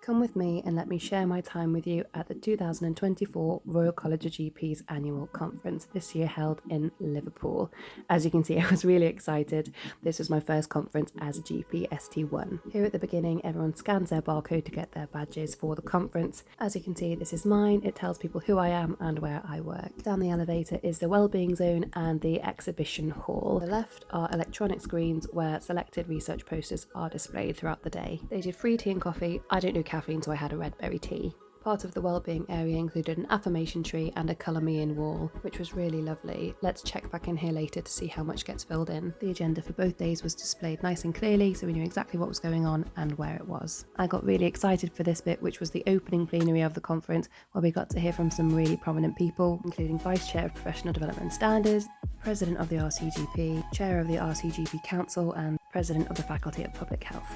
Come with me and let me share my time with you at the 2024 Royal College of GP's Annual Conference, this year held in Liverpool. As you can see, I was really excited. This was my first conference as a GP ST1. Here at the beginning, everyone scans their barcode to get their badges for the conference. As you can see, this is mine. It tells people who I am and where I work. Down the elevator is the Wellbeing Zone and the Exhibition Hall. On the left are electronic screens where selected research posters are displayed throughout the day. They did free tea and coffee. I don't do caffeine, so I had a red berry tea. Part of the wellbeing area included an affirmation tree and a colour me in wall, which was really lovely. Let's check back in here later to see how much gets filled in. The agenda for both days was displayed nice and clearly, so we knew exactly what was going on and where it was. I got really excited for this bit, which was the opening plenary of the conference, where we got to hear from some really prominent people, including Vice Chair of Professional Development Standards, President of the RCGP, Chair of the RCGP Council, and President of the Faculty of Public Health.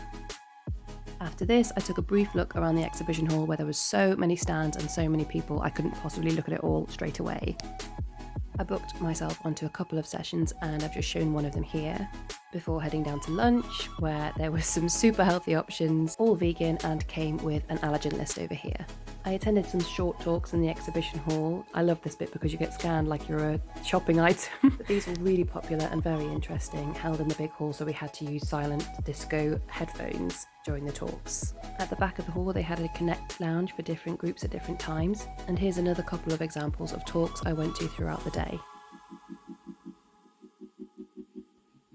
After this, I took a brief look around the exhibition hall where there was so many stands and so many people I couldn't possibly look at it all straight away. I booked myself onto a couple of sessions and I've just shown one of them here, before heading down to lunch where there were some super healthy options, all vegan, and came with an allergen list over here. I attended some short talks in the exhibition hall. I love this bit because you get scanned like you're a shopping item. But these were really popular and very interesting, held in the big hall, so we had to use silent disco headphones during the talks. At the back of the hall they had a Connect lounge for different groups at different times, and here's another couple of examples of talks I went to throughout the day.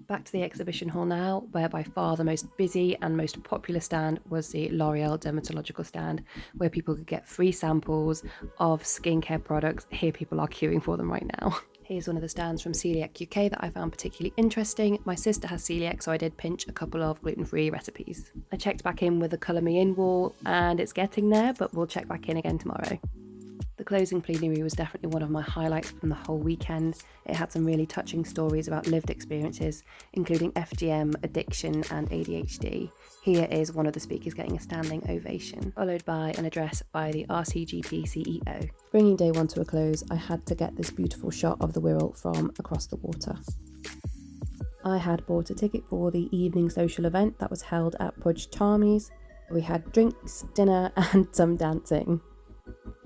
Back to the exhibition hall now, where by far the most busy and most popular stand was the L'Oreal dermatological stand, where people could get free samples of skincare products. Here people are queuing for them right now. Here's one of the stands from Celiac UK that I found particularly interesting. My sister has celiac, so I did pinch a couple of gluten-free recipes. I checked back in with the colour me in wall, and it's getting there, but we'll check back in again tomorrow. The closing plenary was definitely one of my highlights from the whole weekend. It had some really touching stories about lived experiences, including FGM, addiction, and ADHD. Here is one of the speakers getting a standing ovation, followed by an address by the RCGP CEO. Bringing day one to a close, I had to get this beautiful shot of the Wirral from across the water. I had bought a ticket for the evening social event that was held at Pudge Charmy's. We had drinks, dinner, and some dancing.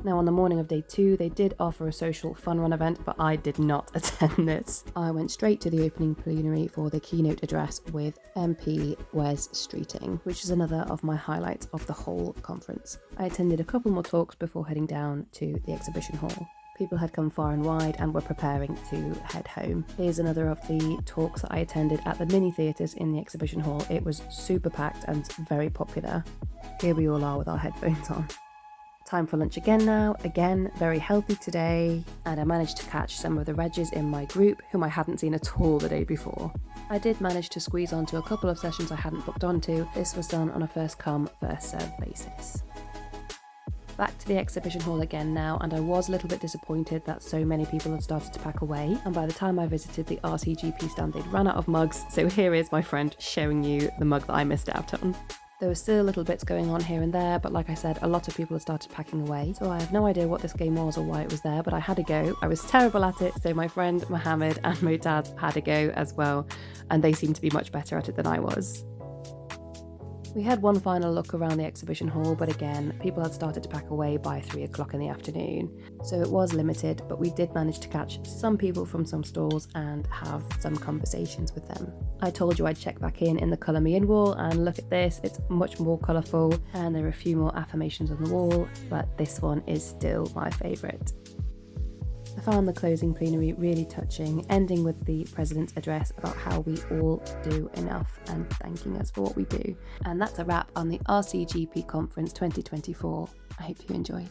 Now on the morning of day 2, they did offer a social fun run event, but I did not attend this. I went straight to the opening plenary for the keynote address with MP Wes Streeting, which is another of my highlights of the whole conference. I attended a couple more talks before heading down to the exhibition hall. People had come far and wide and were preparing to head home. Here's another of the talks that I attended at the mini theatres in the exhibition hall. It was super packed and very popular. Here we all are with our headphones on. Time for lunch again now, again very healthy today, and I managed to catch some of the Regis in my group whom I hadn't seen at all the day before. I did manage to squeeze onto a couple of sessions I hadn't booked onto. This was done on a first come, first served basis. Back to the exhibition hall again now, and I was a little bit disappointed that so many people had started to pack away, and by the time I visited the RCGP stand they'd run out of mugs, so here is my friend showing you the mug that I missed out on. There were still little bits going on here and there, but like I said, a lot of people had started packing away, so I have no idea what this game was or why it was there, but I had a go. I was terrible at it, so my friend Mohammed and Motaz had a go as well, and they seemed to be much better at it than I was. We had one final look around the exhibition hall, but again, people had started to pack away by 3 o'clock in the afternoon, so it was limited, but we did manage to catch some people from some stalls and have some conversations with them. I told you I'd check back in the colour me in wall, and look at this, it's much more colourful, and there are a few more affirmations on the wall, but this one is still my favourite. I found the closing plenary really touching, ending with the President's address about how we all do enough and thanking us for what we do. And that's a wrap on the RCGP Conference 2024. I hope you enjoyed.